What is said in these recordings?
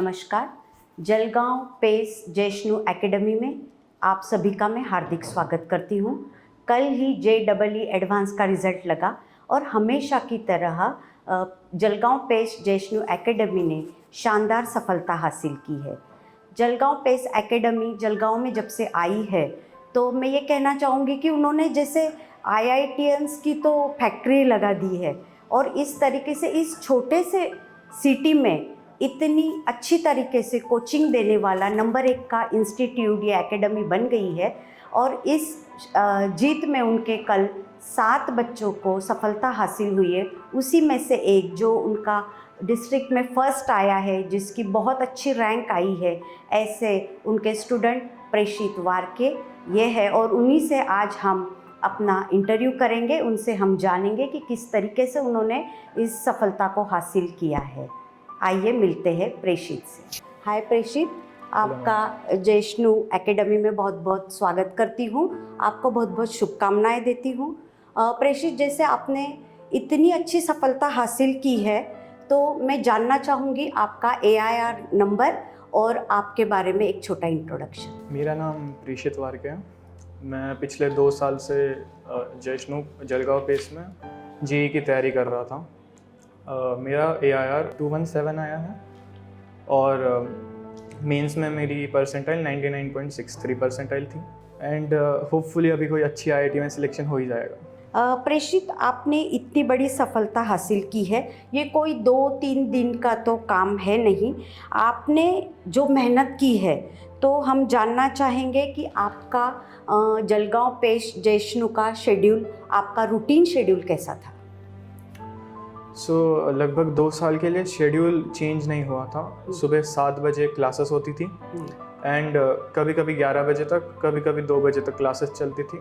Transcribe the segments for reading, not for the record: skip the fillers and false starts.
नमस्कार। Jalgaon pace जैष्णु academy में आप सभी का मैं हार्दिक स्वागत करती हूँ। कल ही JEE एडवांस का रिज़ल्ट लगा और हमेशा की तरह जलगांव पेस जैष्णु एकेडमी ने शानदार सफलता हासिल की है। जलगांव पेस एकेडमी जलगांव में जब से आई है तो मैं ये कहना चाहूँगी कि उन्होंने जैसे IITians की तो फैक्ट्री लगा दी है और इस तरीके से इस छोटे से सिटी में इतनी अच्छी तरीके से कोचिंग देने वाला नंबर 1 का इंस्टीट्यूट या एकेडमी बन गई है। और इस जीत में उनके कल 7 बच्चों को सफलता हासिल हुई है। उसी में से एक जो उनका डिस्ट्रिक्ट में फर्स्ट आया है, जिसकी बहुत अच्छी रैंक आई है, ऐसे उनके स्टूडेंट प्रेषित वारके ये है। और उन्हीं से आज हम अपना इंटरव्यू करेंगे, उनसे हम जानेंगे कि किस तरीके से उन्होंने इस सफलता को हासिल किया है। आइए मिलते हैं प्रेषित से। हाय प्रेषित, आपका जैष्णु एकेडमी में बहुत बहुत स्वागत करती हूँ। आपको बहुत बहुत शुभकामनाएं देती हूँ। प्रेषित, जैसे आपने इतनी अच्छी सफलता हासिल की है तो मैं जानना चाहूँगी आपका AIR नंबर और आपके बारे में एक छोटा इंट्रोडक्शन। मेरा नाम प्रेषित वारके है। मैं पिछले 2 साल से जैष्णु जलगांव पेस में JEE की तैयारी कर रहा था। मेरा AIR 217 आया है और मेंस में मेरी परसेंटाइल 99.63 परसेंटाइल थी एंड होपफुली अभी कोई अच्छी IIT में सिलेक्शन हो ही जाएगा। प्रेषित, आपने इतनी बड़ी सफलता हासिल की है, ये कोई 2-3 दिन का तो काम है नहीं। आपने जो मेहनत की है तो हम जानना चाहेंगे कि आपका जलगांव पेस जैष्णु का शेड्यूल, आपका रूटीन शेड्यूल कैसा था? लगभग 2 साल के लिए शेड्यूल चेंज नहीं हुआ था। सुबह 7 बजे क्लासेस होती थी एंड कभी कभी 11 बजे तक, कभी कभी 2 बजे तक क्लासेस चलती थी।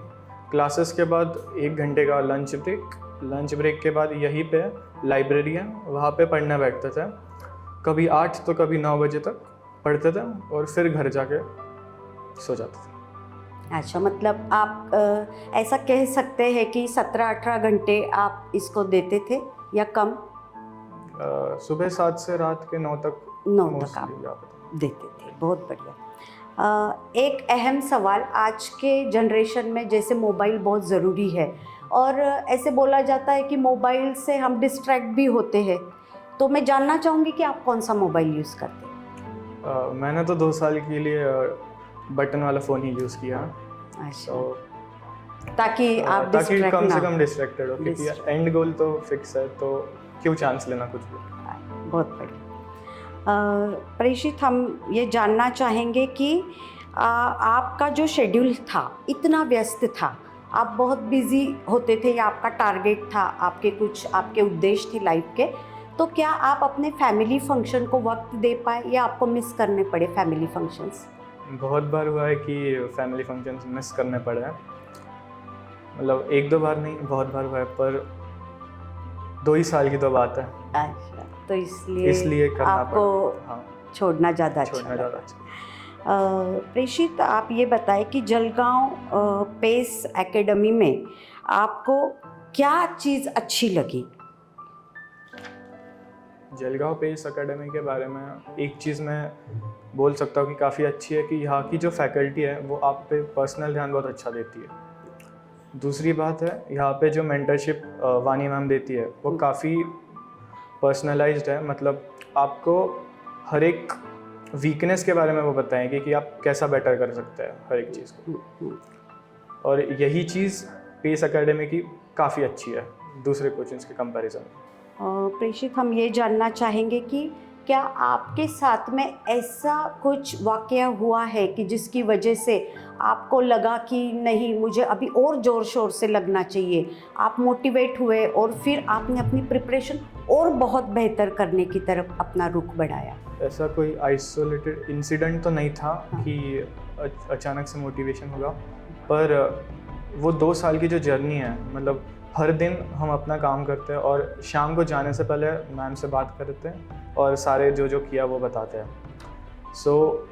क्लासेस के बाद 1 घंटे का लंच ब्रेक के बाद यहीं पे लाइब्रेरी है, वहाँ पे पढ़ने बैठते थे। कभी 8 तो कभी 9 बजे तक पढ़ते थे और फिर घर जाके सो जाते थे। अच्छा, मतलब आप ऐसा कह सकते हैं कि 17-18 घंटे आप इसको देते थे या कम? सुबह 7 से रात के 9 तक आप देते थे। बहुत बढ़िया। एक अहम सवाल, आज के जनरेशन में जैसे मोबाइल बहुत ज़रूरी है और ऐसे बोला जाता है कि मोबाइल से हम डिस्ट्रैक्ट भी होते हैं, तो मैं जानना चाहूँगी कि आप कौन सा मोबाइल यूज़ करते हैं? मैंने तो 2 साल के लिए बटन वाला फ़ोन ही यूज़ किया। अच्छा, ताकि आप ताकि कम से कम डिस्ट्रैक्टेड हो, क्योंकि एंड गोल तो फिक्स है, तो क्यों चांस लेना कुछ भी। बहुत बढ़िया। प्रेषित, हम ये जानना चाहेंगे कि आपका जो शेड्यूल था इतना व्यस्त था, आप बहुत बिजी होते थे या आपका टारगेट था, आपके उद्देश्य थे लाइफ के, तो क्या आप अपने फैमिली फंक्शन को वक्त दे पाए या आपको मिस करने पड़े फैमिली फंक्शंस? बहुत बार हुआ है कि फैमिली फंक्शंस मिस करने पड़े हैं। मतलब 1-2 बार नहीं, बहुत बार हुआ है, पर 2 ही साल की तो बात है। अच्छा, तो इसलिए करना आपको हाँ, छोड़ना ज़्यादा अच्छा। प्रेषित, आप ये बताएं कि जलगांव पेस एकेडमी में आपको क्या चीज़ अच्छी लगी? जलगांव पेस एकेडमी के बारे में एक चीज़ मैं बोल सकता हूँ कि काफ़ी अच्छी है कि यहाँ की जो फैकल्टी है वो आप पे पर्सनल ध्यान बहुत अच्छा देती है। दूसरी बात है, यहाँ पे जो मेंटरशिप वानी मैम देती है वो काफ़ी पर्सनलाइज्ड है। मतलब आपको हर एक वीकनेस के बारे में वो बताएंगे कि आप कैसा बेटर कर सकते हैं हर एक चीज़ को, और यही चीज़ पेस एकेडमी की काफ़ी अच्छी है दूसरे कोचिंग्स के कंपैरिजन में। प्रेषित, हम ये जानना चाहेंगे कि क्या आपके साथ में ऐसा कुछ वाकया हुआ है कि जिसकी वजह से आपको लगा कि नहीं, मुझे अभी और ज़ोर शोर से लगना चाहिए, आप मोटिवेट हुए और फिर आपने अपनी प्रिपरेशन और बहुत बेहतर करने की तरफ अपना रुख बढ़ाया? ऐसा कोई आइसोलेटेड इंसिडेंट तो नहीं था कि अचानक से मोटिवेशन होगा, पर वो 2 साल की जो जर्नी है, मतलब हर दिन हम अपना काम करते हैं और शाम को जाने से पहले मैम से बात करते हैं और सारे जो किया वो बताते हैं।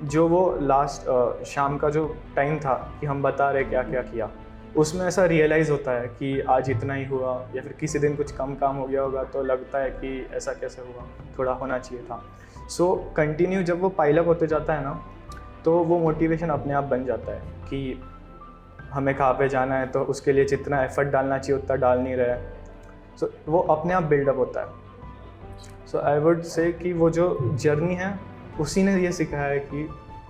जो वो लास्ट शाम का जो टाइम था कि हम बता रहे क्या क्या किया, उसमें ऐसा रियलाइज़ होता है कि आज इतना ही हुआ, या फिर किसी दिन कुछ कम काम हो गया होगा तो लगता है कि ऐसा कैसे हुआ, थोड़ा होना चाहिए था। सो कंटिन्यू जब वो पाइलअप होते जाता है ना, तो वो मोटिवेशन अपने आप बन जाता है कि हमें कहाँ पे जाना है, तो उसके लिए जितना एफर्ट डालना चाहिए उतना डाल नहीं रहा है। सो वो अपने आप बिल्डअप होता है। सो आई वुड से कि वो जो जर्नी है उसी ने ये सिखाया है कि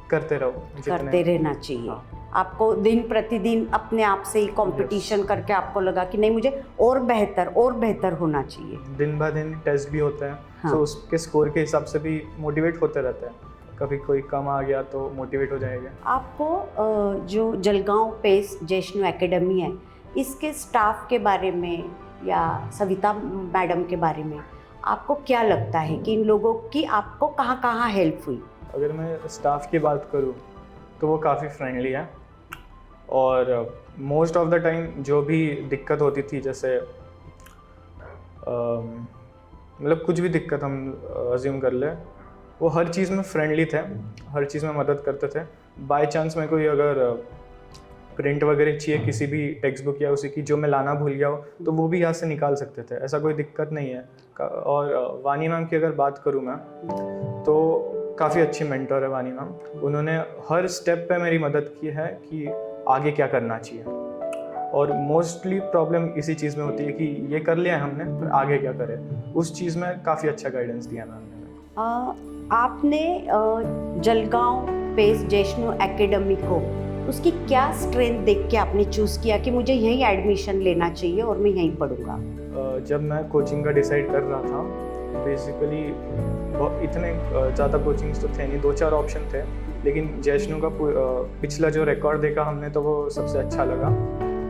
करते रहो, करते रहना चाहिए। हाँ। आपको दिन प्रतिदिन अपने आप से ही कंपटीशन करके आपको लगा कि नहीं, मुझे और बेहतर होना चाहिए। दिन ब दिन टेस्ट भी होता है, हाँ। तो उसके स्कोर के हिसाब से भी मोटिवेट होते रहता है। कभी कोई कम आ गया तो मोटिवेट हो जाएगा। आपको जो जलगांव पेस जैष्णु एकेडमी है, इसके स्टाफ के बारे में या सविता मैडम के बारे में आपको क्या लगता है कि इन लोगों की आपको कहाँ कहाँ हेल्प हुई? अगर मैं स्टाफ की बात करूँ तो वो काफ़ी फ्रेंडली है, और मोस्ट ऑफ द टाइम जो भी दिक्कत होती थी, जैसे मतलब कुछ भी दिक्कत हम अज्यूम कर ले, वो हर चीज़ में फ्रेंडली थे, हर चीज़ में मदद करते थे। बाय चांस में कोई अगर प्रिंट वगैरह चाहिए किसी भी टेक्स्ट बुक या उसी की, जो मैं लाना भूल गया हो, तो वो भी यहाँ से निकाल सकते थे, ऐसा कोई दिक्कत नहीं है। और वानी मैम की अगर बात करूँ मैं, तो काफ़ी अच्छी मेंटर है वानी मैम। उन्होंने हर स्टेप पे मेरी मदद की है कि आगे क्या करना चाहिए, और मोस्टली प्रॉब्लम इसी चीज़ में होती है कि ये कर लिया है हमने, पर आगे क्या करें, उस चीज़ में काफ़ी अच्छा गाइडेंस दिया मैम ने। आपने जलगांव पेस जैष्णु एकेडमी को उसकी क्या स्ट्रेंथ देख के आपने चूज़ किया कि मुझे यहीं एडमिशन लेना चाहिए और मैं यहीं पढ़ूंगा? जब मैं कोचिंग का डिसाइड कर रहा था, बेसिकली इतने ज़्यादा कोचिंग्स तो थे नहीं, 2-4 ऑप्शन थे, लेकिन जैष्णु का पिछला जो रिकॉर्ड देखा हमने तो वो सबसे अच्छा लगा,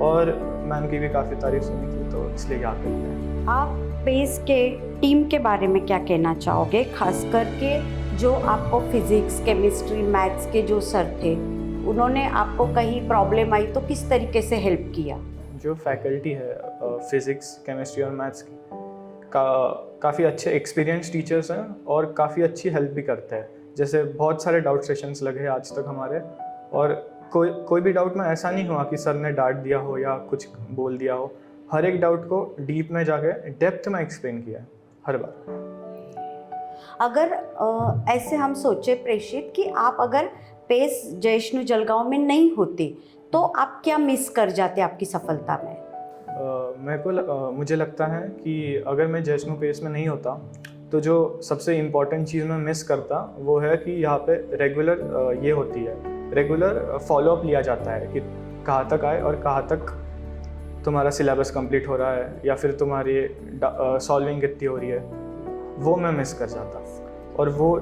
और मैम की भी काफ़ी तारीफ सुनी थी, तो इसलिए यहाँ पे हैं। आप पेस के टीम के बारे में क्या कहना चाहोगे, खास करके जो आपको फिजिक्स, केमिस्ट्री, मैथ्स के जो सर थे, उन्होंने आपको कहीं प्रॉब्लम आई तो किस तरीके से हेल्प किया? जो फैकल्टी है फिज़िक्स, केमिस्ट्री और मैथ्स की, काफ़ी अच्छे एक्सपीरियंस टीचर्स हैं और काफ़ी अच्छी हेल्प भी करते हैं। जैसे बहुत सारे डाउट सेशंस लगे आज तक हमारे, और कोई भी डाउट में ऐसा नहीं हुआ कि सर ने डांट दिया हो या कुछ बोल दिया हो। हर एक डाउट को डीप में जाके डेप्थ में एक्सप्लेन किया है हर बार। अगर ऐसे हम सोचे प्रेषित कि आप अगर पेस जैष्णु जलगांव में नहीं होते तो आप क्या मिस कर जाते आपकी सफलता में? मुझे लगता है कि अगर मैं जैष्णु पेस में नहीं होता तो जो सबसे इम्पॉर्टेंट चीज़ मैं मिस करता वो है कि यहाँ पे रेगुलर फॉलोअप लिया जाता है कि कहाँ तक आए और कहाँ तक तुम्हारा सिलेबस कंप्लीट हो रहा है, या फिर तुम्हारी सॉल्विंग कितनी हो रही है, वो मैं मिस कर जाता। और वो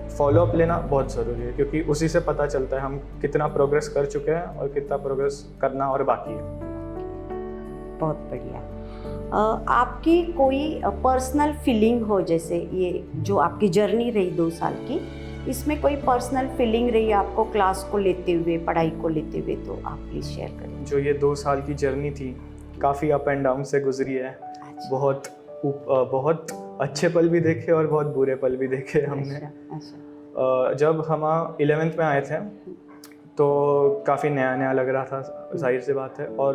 फॉलोअप लेना बहुत ज़रूरी है, क्योंकि उसी से पता चलता है हम कितना प्रोग्रेस कर चुके हैं और कितना प्रोग्रेस करना और बाकी है। बहुत बढ़िया। आपकी कोई पर्सनल फीलिंग हो, जैसे ये जो आपकी जर्नी रही 2 साल की, इसमें कोई पर्सनल फीलिंग रही आपको क्लास को लेते हुए, पढ़ाई को लेते हुए, तो आप प्लीज़ शेयर करें। जो ये 2 साल की जर्नी थी काफ़ी अप एंड डाउन से गुजरी है। बहुत अच्छे पल भी देखे और बहुत बुरे पल भी देखे हमने। जब हम 11th में आए थे तो काफ़ी नया नया लग रहा था, जाहिर सी बात है, और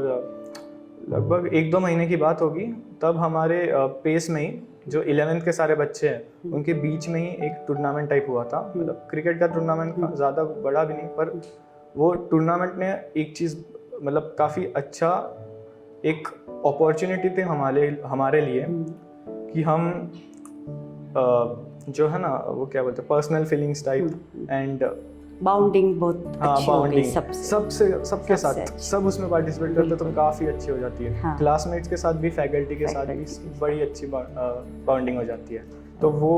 लगभग 1-2 महीने की बात होगी, तब हमारे पेस में ही जो 11th के सारे बच्चे हैं उनके बीच में ही एक टूर्नामेंट टाइप हुआ था। मतलब क्रिकेट का टूर्नामेंट था, ज़्यादा बड़ा भी नहीं, पर वो टूर्नामेंट ने एक चीज़ मतलब काफ़ी अच्छा एक अपॉर्चुनिटी थी हमारे लिए कि हम जो है ना वो क्या बोलते हैं, personal feelings type and bounding बहुत अच्छी हो गई सबके साथ, सब उसमें पार्टिसिपेट करते तो काफ़ी अच्छी हो जाती है। हाँ। क्लासमेट्स के साथ भी, फैकल्टी के साथ भी बड़ी अच्छी बाउंडिंग हो जाती है, तो वो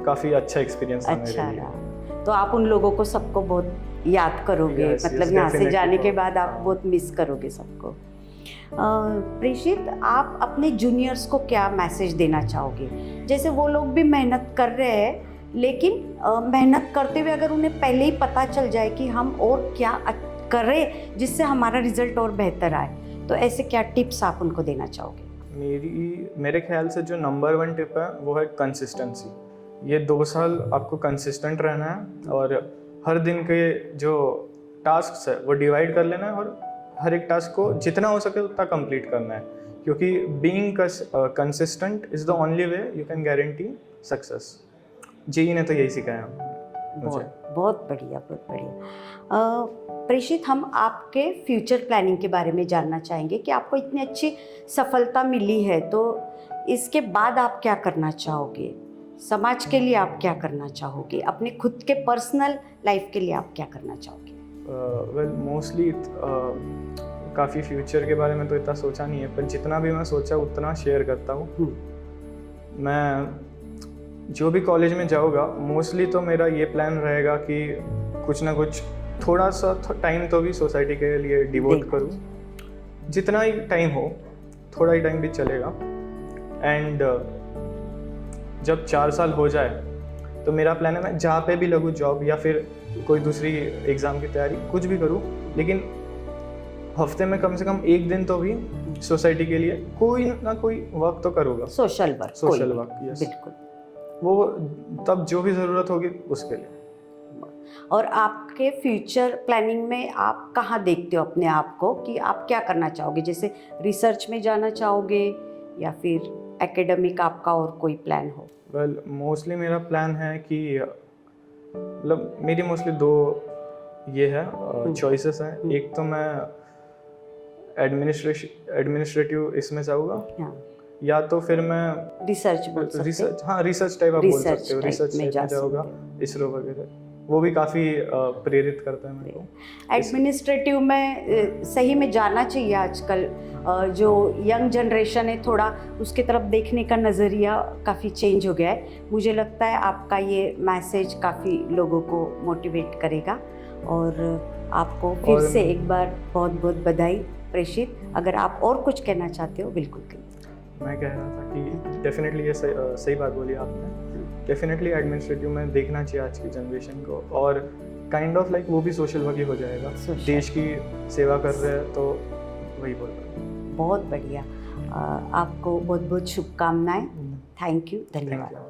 काफ़ी अच्छा एक्सपीरियंस था मेरे लिए। तो आप उन लोगों को सबको बहुत याद करोगे, मतलब यहाँ से जाने के बाद आप बहुत मिस करोगे सबको। प्रेषित, आप अपने जूनियर्स को क्या मैसेज देना चाहोगे? जैसे वो लोग भी मेहनत कर रहे हैं, लेकिन मेहनत करते हुए अगर उन्हें पहले ही पता चल जाए कि हम और क्या करें जिससे हमारा रिजल्ट और बेहतर आए, तो ऐसे क्या टिप्स आप उनको देना चाहोगे? मेरे ख्याल से जो नंबर 1 टिप है वो है कंसिस्टेंसी। ये 2 साल आपको कंसिस्टेंट रहना है और हर दिन के जो टास्क है वो डिवाइड कर लेना है और हर एक टास्क को जितना हो सके उतना कंप्लीट करना है, क्योंकि being consistent is the only way you can guarantee success. JEE ने तो यही सिखाया मुझे। बहुत बढ़िया, बहुत बढ़िया। प्रेषित, हम आपके फ्यूचर प्लानिंग के बारे में जानना चाहेंगे कि आपको इतनी अच्छी सफलता मिली है तो इसके बाद आप क्या करना चाहोगे, समाज के लिए आप क्या करना चाहोगे, अपने खुद के पर्सनल लाइफ के लिए आप क्या करना चाहोगे? वेल मोस्टली काफ़ी फ्यूचर के बारे में तो इतना सोचा नहीं है, पर जितना भी मैं सोचा उतना शेयर करता हूँ। मैं जो भी कॉलेज में जाऊँगा मोस्टली तो मेरा ये प्लान रहेगा कि कुछ ना कुछ थोड़ा सा टाइम तो भी सोसाइटी के लिए डिवोट करूँ, जितना ही टाइम हो, थोड़ा ही टाइम भी चलेगा। एंड जब 4 साल हो जाए तो मेरा प्लान है मैं जहाँ पे भी लगूँ जॉब या फिर कोई दूसरी एग्ज़ाम की तैयारी कुछ भी करूँ, लेकिन हफ्ते में कम से कम एक दिन तो भी सोसाइटी के लिए कोई ना कोई वर्क तो करूँगा। सोशल वर्क, यस, बिल्कुल। वो तब जो भी ज़रूरत होगी उसके लिए। और आपके फ्यूचर प्लानिंग में आप कहाँ देखते हो अपने आप को, कि आप क्या करना चाहोगे? जैसे रिसर्च में जाना चाहोगे या फिर एकेडमिक आपका और कोई प्लान हो? वेल मोस्टली मेरा प्लान है कि मतलब मेरी मोस्टली 2 ये है चॉइसेस हैं। एक तो मैं एडमिनिस्ट्रेटिव इसमें जाऊँगा, या तो फिर मैं रिसर्च रिसर्च टाइप आप बोल सकते हो, रिसर्च में टाइप में जाऊँगा, इसरो वगैरह। वो भी काफ़ी प्रेरित करता है मेरे को। एडमिनिस्ट्रेटिव में सही में जाना चाहिए। आजकल जो यंग जनरेशन है थोड़ा उसके तरफ देखने का नज़रिया काफ़ी चेंज हो गया है। मुझे लगता है आपका ये मैसेज काफ़ी लोगों को मोटिवेट करेगा। और आपको फिर से एक बार बहुत बहुत बधाई प्रेषित। अगर आप और कुछ कहना चाहते हो बिल्कुल कहिए। मैं कह रहा था कि डेफिनेटली ये सही बात बोली आपने। डेफिनेटली एडमिनिस्ट्रेटिव में देखना चाहिए आज की जनरेशन को, और काइंड ऑफ लाइक वो भी सोशल वर्क ही हो जाएगा। देश की सेवा कर रहे हैं तो वही बोल रहा हूँ। बहुत बढ़िया। आपको बहुत बहुत शुभकामनाएं। थैंक यू, धन्यवाद।